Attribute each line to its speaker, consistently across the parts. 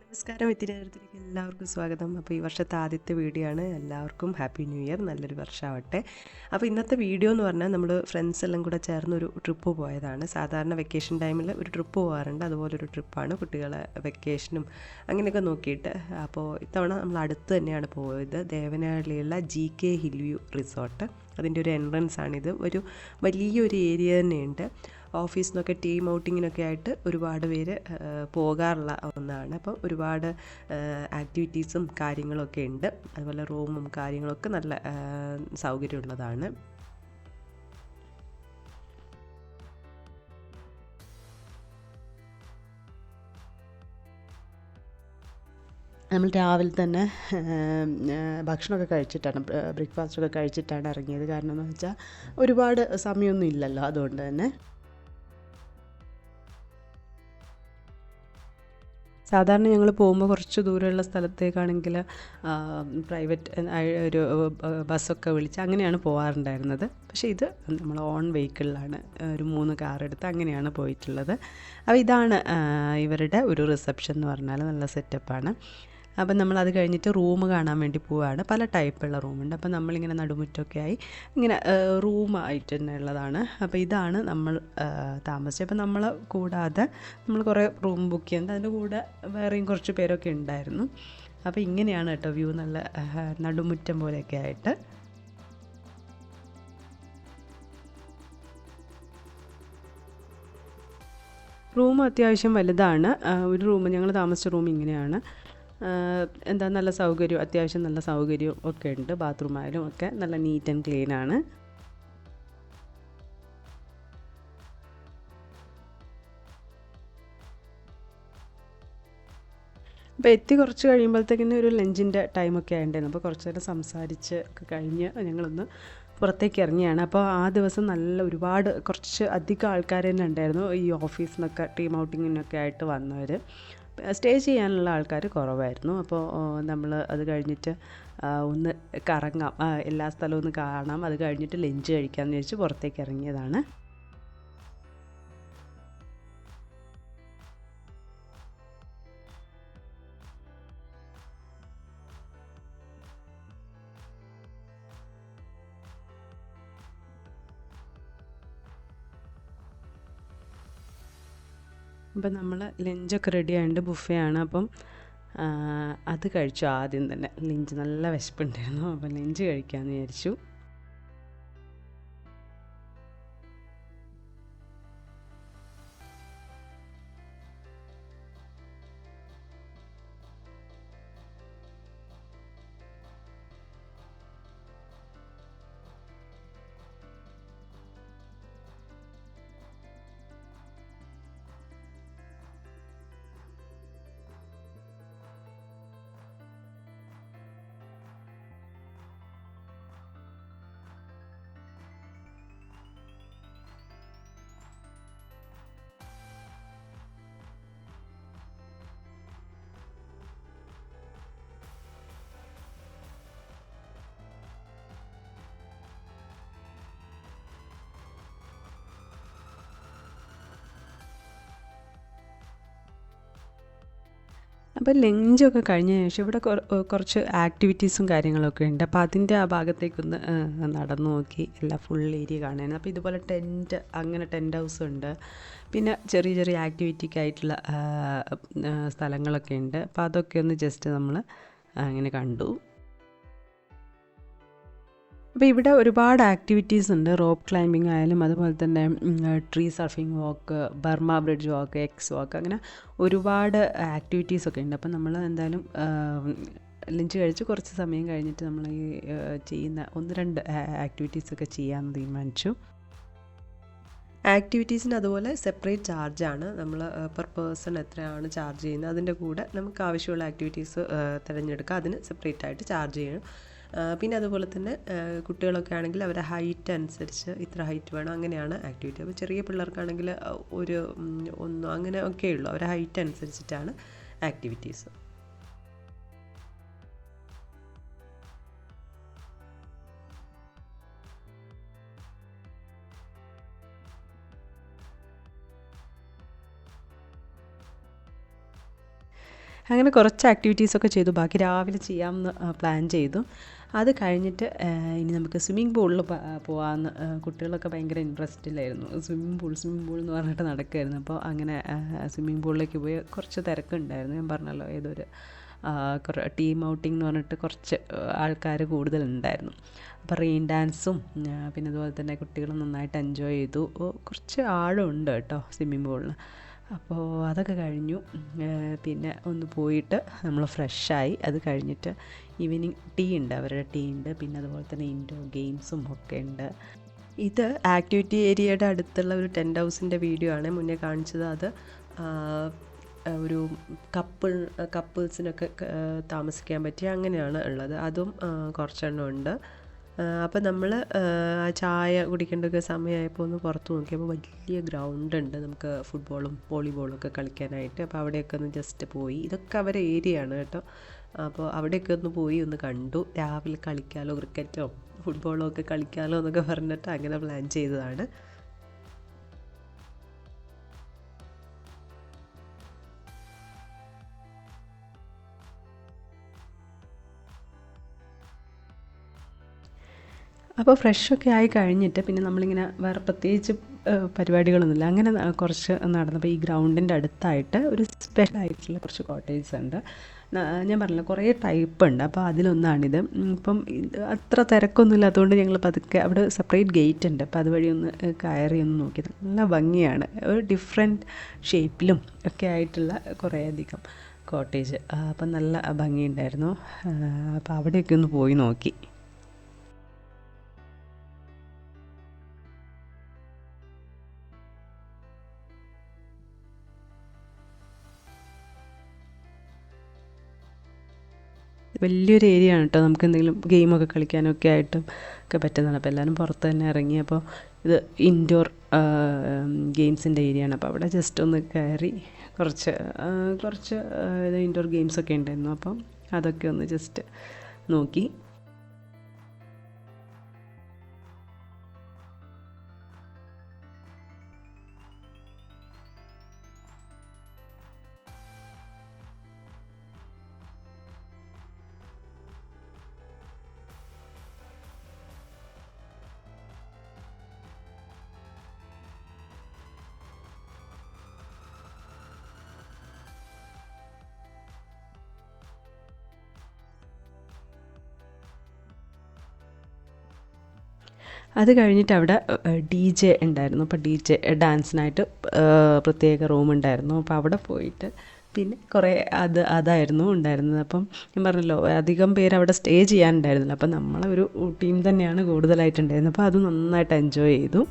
Speaker 1: നമസ്കാരം. ഇത്തിരി നേരത്തിലേക്ക് എല്ലാവർക്കും സ്വാഗതം. അപ്പോൾ ഈ വർഷത്തെ ആദ്യത്തെ വീഡിയോ ആണ്. എല്ലാവർക്കും ഹാപ്പി ന്യൂ ഇയർ, നല്ലൊരു വർഷമാവട്ടെ. അപ്പോൾ ഇന്നത്തെ വീഡിയോ എന്ന് പറഞ്ഞാൽ നമ്മൾ ഫ്രണ്ട്സ് എല്ലാം കൂടെ ചേർന്ന് ഒരു ട്രിപ്പ് പോയതാണ്. സാധാരണ വെക്കേഷൻ ടൈമിൽ ഒരു ട്രിപ്പ് പോകാറുണ്ട്, അതുപോലൊരു ട്രിപ്പാണ്. കുട്ടികളെ വെക്കേഷനും അങ്ങനെയൊക്കെ നോക്കിയിട്ട്. അപ്പോൾ ഇത്തവണ നമ്മൾ അടുത്ത് തന്നെയാണ് പോയത്. ദേവനഹള്ളിയുള്ള GK ഹിൽ വ്യൂ റിസോർട്ട്. അതിൻ്റെ ഒരു എൻട്രൻസ് ആണിത്. ഒരു വലിയൊരു ഏരിയ തന്നെയുണ്ട്. ഓഫീസിൽ നിന്നൊക്കെ ടീം ഔട്ടിങ്ങിനൊക്കെ ആയിട്ട് ഒരുപാട് പേര് പോകാറുള്ള ഒന്നാണ്. അപ്പോൾ ഒരുപാട് ആക്ടിവിറ്റീസും കാര്യങ്ങളൊക്കെ ഉണ്ട്. അതുപോലെ റൂമും കാര്യങ്ങളൊക്കെ നല്ല സൗകര്യമുള്ളതാണ്. നമ്മൾ രാവിലെ തന്നെ ഭക്ഷണമൊക്കെ കഴിച്ചിട്ടാണ്, ബ്രേക്ക്ഫാസ്റ്റൊക്കെ കഴിച്ചിട്ടാണ് ഇറങ്ങിയത്. കാരണം എന്ന് വെച്ചാൽ ഒരുപാട് സമയമൊന്നും ഇല്ലല്ലോ, അതുകൊണ്ട് തന്നെ. സാധാരണ ഞങ്ങൾ പോകുമ്പോൾ കുറച്ച് ദൂരമുള്ള സ്ഥലത്തേക്കാണെങ്കിൽ പ്രൈവറ്റ് ഒരു ബസ്സൊക്കെ വിളിച്ച് അങ്ങനെയാണ് പോകാറുണ്ടായിരുന്നത്. പക്ഷേ ഇത് നമ്മൾ ഓൺ വെഹിക്കിളിലാണ് ഒരു 3 കാർ എടുത്ത് അങ്ങനെയാണ് പോയിട്ടുള്ളത്. അപ്പോൾ ഇതാണ് ഇവരുടെ ഒരു റിസപ്ഷൻ എന്ന് പറഞ്ഞാൽ നല്ല സെറ്റപ്പാണ്. അപ്പം നമ്മളത് കഴിഞ്ഞിട്ട് റൂം കാണാൻ വേണ്ടി പോവുകയാണ്. പല ടൈപ്പുള്ള റൂമുണ്ട്. അപ്പം നമ്മളിങ്ങനെ നടുമുറ്റമൊക്കെ ആയി ഇങ്ങനെ റൂമായിട്ട് തന്നെ ഉള്ളതാണ്. അപ്പോൾ ഇതാണ് നമ്മൾ താമസിച്ചത്. അപ്പം നമ്മൾ കൂടാതെ നമ്മൾ കുറേ റൂം ബുക്ക് ചെയ്യുന്നത്, അതിൻ്റെ കൂടെ വേറെയും കുറച്ച് പേരൊക്കെ ഉണ്ടായിരുന്നു. അപ്പോൾ ഇങ്ങനെയാണ് കേട്ടോ വ്യൂ, നല്ല നടുമുറ്റം പോലെയൊക്കെ ആയിട്ട്. റൂം അത്യാവശ്യം വലുതാണ്. ഒരു റൂം, ഞങ്ങൾ താമസിച്ച റൂം ഇങ്ങനെയാണ്. എന്താ നല്ല സൗകര്യം, അത്യാവശ്യം നല്ല സൗകര്യം ഒക്കെ ഉണ്ട്. ബാത്റൂമായാലും ഒക്കെ നല്ല നീറ്റ് ആൻഡ് ക്ലീൻ ആണ്. അപ്പോൾ എത്തി കുറച്ച് കഴിയുമ്പോഴത്തേക്കിന് ഒരു ലഞ്ചിൻ്റെ ടൈമൊക്കെ ആയിട്ടുണ്ടായിരുന്നു. അപ്പോൾ കുറച്ച് നേരം സംസാരിച്ച് ഒക്കെ കഴിഞ്ഞ് ഞങ്ങളൊന്ന് പുറത്തേക്ക് ഇറങ്ങിയാണ്. അപ്പോൾ ആ ദിവസം നല്ല ഒരുപാട് കുറച്ച് അധികം ആൾക്കാർ തന്നെ ഉണ്ടായിരുന്നു. ഈ ഓഫീസിൽ നിന്നൊക്കെ ടീം ഔട്ടിങ്ങിനൊക്കെ ആയിട്ട് വന്നവർ. സ്റ്റേ ചെയ്യാനുള്ള ആൾക്കാർ കുറവായിരുന്നു. അപ്പോൾ നമ്മൾ അത് കഴിഞ്ഞിട്ട് ഒന്ന് കറങ്ങാം, എല്ലാ സ്ഥലവും ഒന്ന് കാണാം, അത് കഴിഞ്ഞിട്ട് ലഞ്ച് കഴിക്കാമെന്ന് വിചാരിച്ച് പുറത്തേക്ക് ഇറങ്ങിയതാണ്. അപ്പം നമ്മൾ ലഞ്ചൊക്കെ റെഡി ആയിട്ടുണ്ട്, ബുഫേ ആണ്. അപ്പം അത് കഴിച്ചു. ആദ്യം തന്നെ ലഞ്ച്, നല്ല വിശപ്പുണ്ടായിരുന്നു. അപ്പം ലഞ്ച് കഴിക്കാമെന്ന് വിചാരിച്ചു. അപ്പോൾ ലഞ്ചൊക്കെ കഴിഞ്ഞ ശേഷം ഇവിടെ കുറച്ച് ആക്ടിവിറ്റീസും കാര്യങ്ങളൊക്കെ ഉണ്ട്. അപ്പോൾ അതിൻ്റെ ആ ഭാഗത്തേക്കൊന്ന് നടന്നു നോക്കി. എല്ലാം ഫുൾ ഏരിയ കാണാൻ. അപ്പോൾ ഇതുപോലെ ടെൻറ്റ്, അങ്ങനെ ടെൻറ്റ് ഹൗസ് ഉണ്ട്. പിന്നെ ചെറിയ ചെറിയ ആക്ടിവിറ്റിക്കായിട്ടുള്ള സ്ഥലങ്ങളൊക്കെ ഉണ്ട്. അപ്പോൾ അതൊക്കെ ഒന്ന് ജസ്റ്റ് നമ്മൾ അങ്ങനെ കണ്ടു. അപ്പോൾ ഇവിടെ ഒരുപാട് ആക്ടിവിറ്റീസ് ഉണ്ട്. റോപ്പ് ക്ലൈമ്പിംഗ് ആയാലും, അതുപോലെ തന്നെ ട്രീ സർഫിംഗ് വാക്ക്, ബർമ ബ്രിഡ്ജ് വാക്ക്, എക്സ് വാക്ക്, അങ്ങനെ ഒരുപാട് ആക്ടിവിറ്റീസൊക്കെ ഉണ്ട്. അപ്പം നമ്മൾ എന്തായാലും ലഞ്ച് കഴിച്ച് കുറച്ച് സമയം കഴിഞ്ഞിട്ട് നമ്മൾ ഈ ചെയ്യുന്ന 1-2 ആക്ടിവിറ്റീസൊക്കെ ചെയ്യാമെന്ന് തീരുമാനിച്ചു. ആക്ടിവിറ്റീസിന് അതുപോലെ സെപ്പറേറ്റ് ചാർജാണ്. നമ്മൾ പെർ പേഴ്സൺ എത്രയാണ് ചാർജ് ചെയ്യുന്നത്, അതിൻ്റെ കൂടെ നമുക്ക് ആവശ്യമുള്ള ആക്ടിവിറ്റീസ് തിരഞ്ഞെടുക്കുക. അതിന് സെപ്പറേറ്റ് ആയിട്ട് ചാർജ് ചെയ്യണം. പിന്നെ അതുപോലെ തന്നെ കുട്ടികളൊക്കെ ആണെങ്കിൽ അവരുടെ ഹൈറ്റ് അനുസരിച്ച് ഇത്ര ഹൈറ്റ് വേണം, അങ്ങനെയാണ് ആക്ടിവിറ്റി. അപ്പോൾ ചെറിയ പിള്ളേർക്കാണെങ്കിൽ ഒരു 1 അങ്ങനെ ഒക്കെയുള്ളൂ. അവരുടെ ഹൈറ്റ് അനുസരിച്ചിട്ടാണ് ആക്ടിവിറ്റീസ്.
Speaker 2: അങ്ങനെ കുറച്ച് ആക്ടിവിറ്റീസൊക്കെ ചെയ്തു. ബാക്കി രാവിലെ ചെയ്യാമെന്ന് പ്ലാൻ ചെയ്തു. അത് കഴിഞ്ഞിട്ട് ഇനി നമുക്ക് സ്വിമ്മിംഗ് പൂളിൽ പോകാമെന്ന്. കുട്ടികളൊക്കെ ഭയങ്കര ഇൻട്രസ്റ്റിലായിരുന്നു. സ്വിമ്മിംഗ് പൂൾ എന്ന് പറഞ്ഞിട്ട് നടക്കുമായിരുന്നു. അപ്പോൾ അങ്ങനെ സ്വിമ്മിംഗ് പൂളിലേക്ക് പോയി കുറച്ച് തിരക്കുണ്ടായിരുന്നു. ഞാൻ പറഞ്ഞല്ലോ ഏതൊരു ടീം ഔട്ടിംഗ് എന്ന് പറഞ്ഞിട്ട് കുറച്ച് ആൾക്കാർ കൂടുതലുണ്ടായിരുന്നു. അപ്പോൾ റെയിൻ ഡാൻസും പിന്നെ അതുപോലെ തന്നെ കുട്ടികൾ നന്നായിട്ട് എൻജോയ് ചെയ്തു. കുറച്ച് ആഴമുണ്ട് കേട്ടോ സ്വിമ്മിംഗ് പൂളിന്. അപ്പോൾ അതൊക്കെ കഴിഞ്ഞു. പിന്നെ ഒന്ന് പോയിട്ട് നമ്മൾ ഫ്രഷായി. അത് കഴിഞ്ഞിട്ട് ഈവനിങ് ടീ ഉണ്ട്, അവരുടെ ടീ ഉണ്ട്. പിന്നെ അതുപോലെ തന്നെ ഇൻഡോർ ഗെയിംസും ഒക്കെ ഉണ്ട്. ഇത് ആക്ടിവിറ്റി ഏരിയയുടെ അടുത്തുള്ള ഒരു ടെൻ്റ് ഹൗസിൻ്റെ വീഡിയോ ആണ് മുന്നേ കാണിച്ചത്. അത് ഒരു കപ്പിൾസിനൊക്കെ താമസിക്കാൻ പറ്റിയ അങ്ങനെയാണ് ഉള്ളത്. അതും കുറച്ചെണ്ണം ഉണ്ട്. അപ്പോൾ നമ്മൾ ചായ കുടിക്കേണ്ട സമയമായപ്പോൾ ഒന്ന് പുറത്ത് നോക്കിയപ്പോൾ വലിയ ഗ്രൗണ്ട് ഉണ്ട്, നമുക്ക് ഫുട്ബോളും വോളിബോളും ഒക്കെ കളിക്കാനായിട്ട്. അപ്പോൾ അവിടെയൊക്കെ ഒന്ന് ജസ്റ്റ് പോയി. ഇതൊക്കെ അവരുടെ ഏരിയ ആണ് കേട്ടോ. അപ്പോൾ അവിടെയൊക്കെ ഒന്ന് പോയി ഒന്ന് കണ്ടു. രാവിലെ കളിക്കാമല്ലോ, ക്രിക്കറ്റോ ഫുട്ബോളോ ഒക്കെ കളിക്കാമല്ലോ എന്നൊക്കെ പറഞ്ഞിട്ട് അങ്ങനെ പ്ലാൻ ചെയ്തതാണ്. അപ്പോൾ ഫ്രഷൊക്കെ ആയി കഴിഞ്ഞിട്ട് പിന്നെ നമ്മളിങ്ങനെ വേറെ പ്രത്യേകിച്ച് പരിപാടികളൊന്നുമില്ല. അങ്ങനെ കുറച്ച് നടന്നപ്പോൾ ഈ ഗ്രൗണ്ടിൻ്റെ അടുത്തായിട്ട് ഒരു സ്പെഷ്യലായിട്ടുള്ള കുറച്ച് കോട്ടേജസ് ഉണ്ട്. ഞാൻ പറഞ്ഞില്ല കുറേ ടൈപ്പ് ഉണ്ട്. അപ്പോൾ അതിലൊന്നാണിത്. ഇപ്പം അത്ര തിരക്കൊന്നും ഇല്ലാത്തതുകൊണ്ട് ഞങ്ങൾ പതുക്കെ, അവിടെ സെപ്പറേറ്റ് ഗേറ്റ് ഉണ്ട്, അപ്പോൾ അതുവഴി ഒന്ന് കയറി ഒന്ന് നോക്കിയത്. നല്ല ഭംഗിയാണ്, ഒരു ഡിഫറെൻറ്റ് ഷേപ്പിലും ഒക്കെ ആയിട്ടുള്ള കുറേയധികം കോട്ടേജ്. അപ്പം നല്ല ഭംഗിയുണ്ടായിരുന്നു. അപ്പോൾ അവിടെയൊക്കെ ഒന്ന് പോയി നോക്കി. വലിയൊരു ഏരിയ ആണ് കേട്ടോ. നമുക്ക് എന്തെങ്കിലും ഗെയിമൊക്കെ കളിക്കാനൊക്കെ ആയിട്ടും ഒക്കെ പറ്റുന്നതാണ്. അപ്പോൾ എല്ലാവരും പുറത്ത് തന്നെ ഇറങ്ങി. അപ്പോൾ ഇത് ഇൻഡോർ ഗെയിംസിൻ്റെ ഏരിയ ആണ്. അപ്പോൾ അവിടെ ജസ്റ്റ് ഒന്ന് കയറി കുറച്ച് ഇൻഡോർ ഗെയിംസൊക്കെ ഉണ്ടായിരുന്നു. അപ്പം അതൊക്കെ ഒന്ന് ജസ്റ്റ് നോക്കി. അത് കഴിഞ്ഞിട്ട് അവിടെ DJ ഉണ്ടായിരുന്നു. അപ്പോൾ DJ ഡാൻസിനായിട്ട് പ്രത്യേക റൂം ഉണ്ടായിരുന്നു. അപ്പോൾ അവിടെ പോയിട്ട് പിന്നെ കുറേ അതായിരുന്നു ഉണ്ടായിരുന്നത്. അപ്പം ഞാൻ പറഞ്ഞല്ലോ അധികം പേര് അവിടെ സ്റ്റേ ചെയ്യാനുണ്ടായിരുന്നില്ല. അപ്പം നമ്മളൊരു ടീം തന്നെയാണ് കൂടുതലായിട്ടുണ്ടായിരുന്നത്. അപ്പോൾ അത് നന്നായിട്ട് എൻജോയ് ചെയ്തു.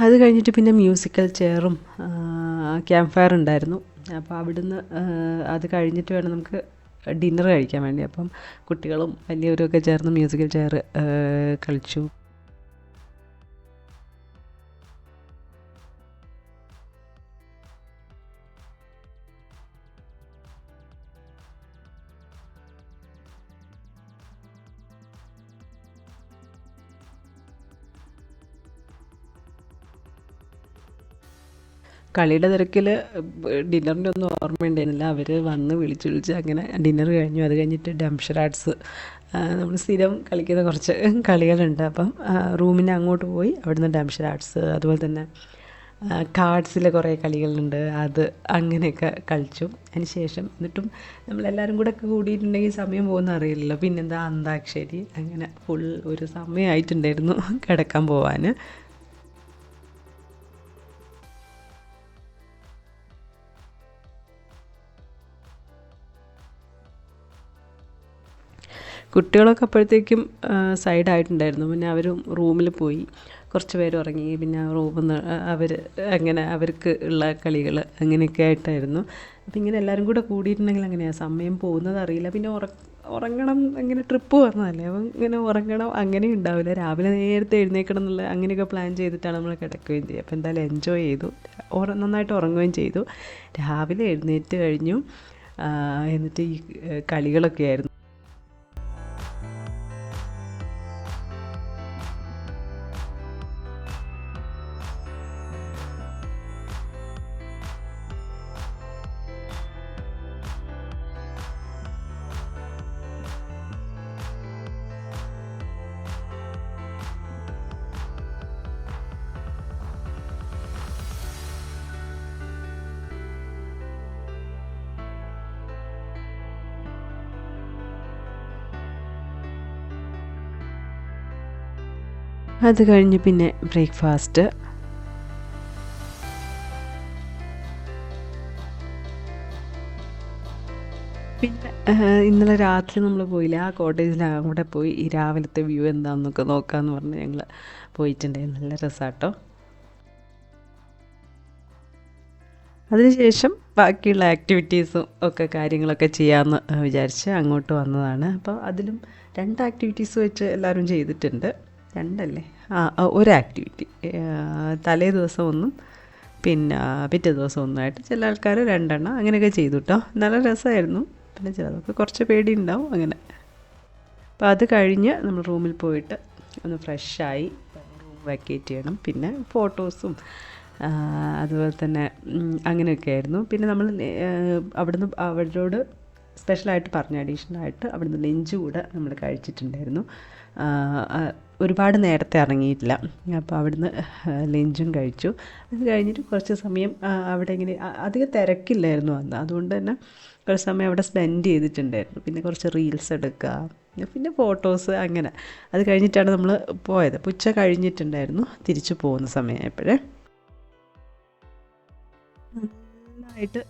Speaker 2: അത് കഴിഞ്ഞിട്ട് പിന്നെ മ്യൂസിക്കൽ ചെയറും ക്യാമ്പ് ഫയർ ഉണ്ടായിരുന്നു. അപ്പോൾ അവിടുന്ന് അത് കഴിഞ്ഞിട്ട് വേണം നമുക്ക് ഡിന്നർ കഴിക്കാൻ വേണ്ടി. അപ്പം കുട്ടികളും വലിയവരൊക്കെ ചേർന്ന് മ്യൂസിക്കൽ ചെയർ കളിച്ചു. കളിയുടെ തിരക്കിൽ ഡിന്നറിൻ്റെ ഒന്നും ഓർമ്മയുണ്ടായിരുന്നില്ല. അവർ വന്ന് വിളിച്ച് അങ്ങനെ ഡിന്നർ കഴിഞ്ഞു. അത് കഴിഞ്ഞിട്ട് ഡംഷറാട്സ്, നമ്മൾ സ്ഥിരം കളിക്കുന്ന കുറച്ച് കളികളുണ്ട്. അപ്പം റൂമിന് അങ്ങോട്ട് പോയി അവിടുന്ന് ഡംഷറാട്സ്, അതുപോലെ തന്നെ കാർഡ്സിൽ കുറേ കളികളുണ്ട്, അത് അങ്ങനെയൊക്കെ കളിച്ചു. അതിന് ശേഷം എന്നിട്ടും നമ്മളെല്ലാവരും കൂടെ ഒക്കെ കൂടിയിട്ടുണ്ടെങ്കിൽ സമയം പോകുന്ന അറിയില്ലല്ലോ. പിന്നെന്താ അന്താക്ഷരി, അങ്ങനെ ഫുൾ ഒരു സമയമായിട്ടുണ്ടായിരുന്നു കിടക്കാൻ പോവാൻ. കുട്ടികളൊക്കെ അപ്പോഴത്തേക്കും സൈഡായിട്ടുണ്ടായിരുന്നു. പിന്നെ അവർ റൂമിൽ പോയി. കുറച്ച് പേര് ഉറങ്ങി. പിന്നെ റൂമിൽ നിന്ന് അവർ അങ്ങനെ അവർക്ക് ഉള്ള കളികൾ അങ്ങനെയൊക്കെ ആയിട്ടായിരുന്നു. അപ്പോൾ ഇങ്ങനെ എല്ലാവരും കൂടെ കൂടിയിട്ടുണ്ടെങ്കിൽ അങ്ങനെയാണ് സമയം പോകുന്നത് അറിയില്ല. പിന്നെ ഉറങ്ങണം, അങ്ങനെ ട്രിപ്പ് പറഞ്ഞതല്ലേ, അപ്പം ഇങ്ങനെ ഉറങ്ങണം അങ്ങനെ ഉണ്ടാവില്ല. രാവിലെ നേരത്തെ എഴുന്നേൽക്കണം എന്നുള്ള അങ്ങനെയൊക്കെ പ്ലാൻ ചെയ്തിട്ടാണ് നമ്മൾ കിടക്കുകയും ചെയ്യുക. അപ്പോൾ എന്തായാലും എൻജോയ് ചെയ്തു, നന്നായിട്ട് ഉറങ്ങുകയും ചെയ്തു. രാവിലെ എഴുന്നേറ്റ് കഴിഞ്ഞു. എന്നിട്ട് ഈ കളികളൊക്കെ ആയിരുന്നു. അത് കഴിഞ്ഞ് പിന്നെ ബ്രേക്ക്ഫാസ്റ്റ്. പിന്നെ ഇന്നലെ രാത്രി നമ്മൾ പോയില്ല, ആ കോട്ടേജിൽ അവിടെ പോയി ഈ രാവിലത്തെ വ്യൂ എന്താണെന്നൊക്കെ നോക്കാമെന്ന് പറഞ്ഞ് ഞങ്ങൾ പോയിട്ടുണ്ടായിരുന്നു. നല്ല രസമാട്ടോ. അതിനുശേഷം ബാക്കിയുള്ള ആക്ടിവിറ്റീസും ഒക്കെ കാര്യങ്ങളൊക്കെ ചെയ്യാമെന്ന് വിചാരിച്ച് അങ്ങോട്ട് വന്നതാണ്. അപ്പോൾ അതിലും 2 ആക്ടിവിറ്റീസ് വെച്ച് എല്ലാവരും ചെയ്തിട്ടുണ്ട്. 2 അല്ലേ, ഒരു ആക്ടിവിറ്റി തലേ ദിവസം ഒന്നും പിന്നെ പിറ്റേ ദിവസം ഒന്നുമായിട്ട് ചില ആൾക്കാർ 2 എണ്ണം അങ്ങനെയൊക്കെ ചെയ്തു കേട്ടോ. നല്ല രസമായിരുന്നു. പിന്നെ ചിലതൊക്കെ കുറച്ച് പേടി ഉണ്ടാവും അങ്ങനെ. അപ്പോൾ അത് കഴിഞ്ഞ് നമ്മൾ റൂമിൽ പോയിട്ട് ഒന്ന് ഫ്രഷായി റൂം വെക്കേറ്റ് ചെയ്യണം. പിന്നെ ഫോട്ടോസും അതുപോലെ തന്നെ അങ്ങനെയൊക്കെ ആയിരുന്നു. പിന്നെ നമ്മൾ അവിടുന്ന് അവരോട് സ്പെഷ്യലായിട്ട് പറഞ്ഞു, അഡീഷണലായിട്ട് അവിടുന്ന് ലഞ്ച് കൂടെ നമ്മൾ കഴിച്ചിട്ടുണ്ടായിരുന്നു. ഒരുപാട് നേരത്തെ ഇറങ്ങിയിട്ടില്ല. അപ്പോൾ അവിടുന്ന് ലഞ്ചും കഴിച്ചു. അത് കഴിഞ്ഞിട്ട് കുറച്ച് സമയം അവിടെ ഇങ്ങനെ അധികം തിരക്കില്ലായിരുന്നു അന്ന്, അതുകൊണ്ട് തന്നെ കുറച്ച് സമയം അവിടെ സ്പെൻഡ് ചെയ്തിട്ടുണ്ടായിരുന്നു. പിന്നെ കുറച്ച് റീൽസ് എടുക്കുക, പിന്നെ ഫോട്ടോസ് അങ്ങനെ. അത് കഴിഞ്ഞിട്ടാണ് നമ്മൾ പോയത്. ഉച്ച കഴിഞ്ഞിട്ടുണ്ടായിരുന്നു തിരിച്ചു പോകുന്ന സമയമായപ്പോഴേ. നന്നായിട്ട്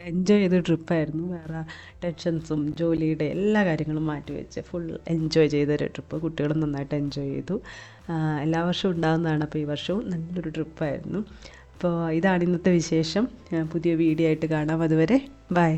Speaker 2: എൻജോയ് ചെയ്ത ട്രിപ്പായിരുന്നു. വേറെ ടെൻഷൻസും ജോലിയുടെ എല്ലാ കാര്യങ്ങളും മാറ്റിവെച്ച് ഫുൾ എൻജോയ് ചെയ്തൊരു ട്രിപ്പ്. കുട്ടികളും നന്നായിട്ട് എൻജോയ് ചെയ്തു. എല്ലാ വർഷവും ഉണ്ടാകുന്നതാണ്, അപ്പോൾ ഈ വർഷവും നല്ലൊരു ട്രിപ്പായിരുന്നു. അപ്പോൾ ഇതാണ് ഇന്നത്തെ വിശേഷം. പുതിയ വീഡിയോ ആയിട്ട് കാണാം. അതുവരെ ബൈ.